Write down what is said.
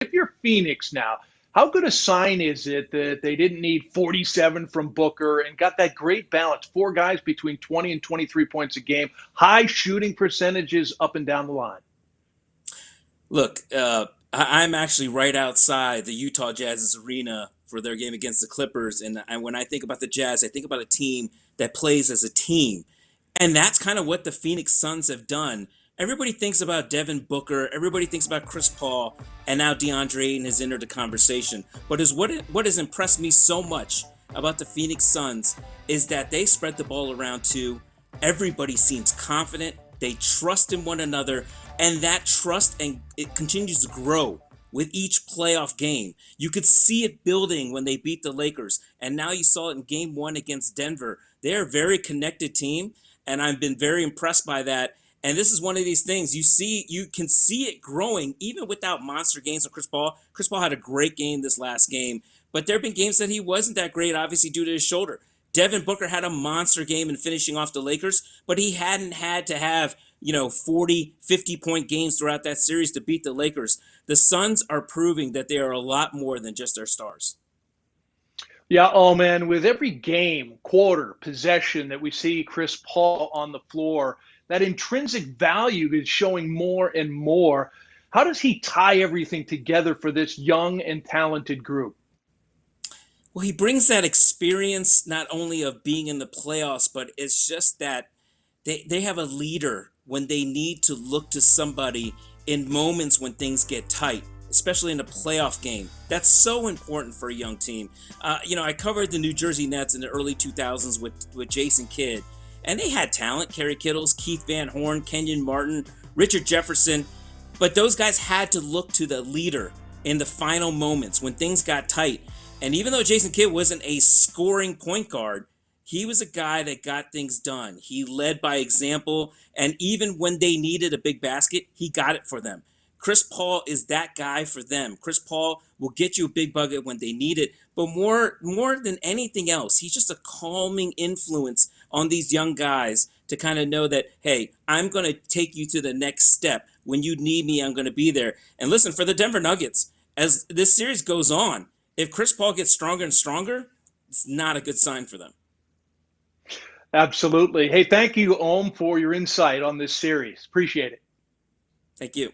If you're Phoenix now, how good a sign is it that they didn't need 47 from Booker and got that great balance? Four guys between 20 and 23 points a game, high shooting percentages up and down the line. Look, I'm actually right outside the Utah Jazz's arena for their game against the Clippers, and when I think about the Jazz, I think about a team that plays as a team, and that's kind of what the Phoenix Suns have done. Everybody thinks about Devin Booker, everybody thinks about Chris Paul, and now DeAndre Ayton has entered the conversation. But what has impressed me so much about the Phoenix Suns is that they spread the ball around too. Everybody seems confident. They trust in one another, and that trust and it continues to grow with each playoff game. You could see it building when they beat the Lakers, and now you saw it in Game 1 against Denver. They're a very connected team, and I've been very impressed by that. And this is one of these things you can see it growing even without monster games of Chris Paul. Chris Paul had a great game this last game, but there have been games that he wasn't that great, obviously due to his shoulder. Devin Booker had a monster game in finishing off the Lakers, but he hadn't had to have 40, 50-point games throughout that series to beat the Lakers. The Suns are proving that they are a lot more than just their stars. Yeah, oh man, with every game, quarter, possession that we see Chris Paul on the floor, that intrinsic value is showing more and more. How does he tie everything together for this young and talented group? Well, he brings that experience not only of being in the playoffs, but it's just that they have a leader when they need to look to somebody in moments when things get tight, especially in a playoff game. That's so important for a young team. I covered the New Jersey Nets in the early 2000s with Jason Kidd, and they had talent: Kerry Kittles, Keith Van Horn, Kenyon Martin, Richard Jefferson. But those guys had to look to the leader in the final moments when things got tight. And even though Jason Kidd wasn't a scoring point guard, he was a guy that got things done. He led by example, and even when they needed a big basket, he got it for them. Chris Paul is that guy for them. Chris Paul will get you a big bucket when they need it, but more than anything else, he's just a calming influence on these young guys to kind of know that, hey, I'm going to take you to the next step. When you need me, I'm going to be there. And listen, for the Denver Nuggets, as this series goes on, if Chris Paul gets stronger and stronger, it's not a good sign for them. Absolutely. Hey, thank you, Ohm, for your insight on this series. Appreciate it. Thank you.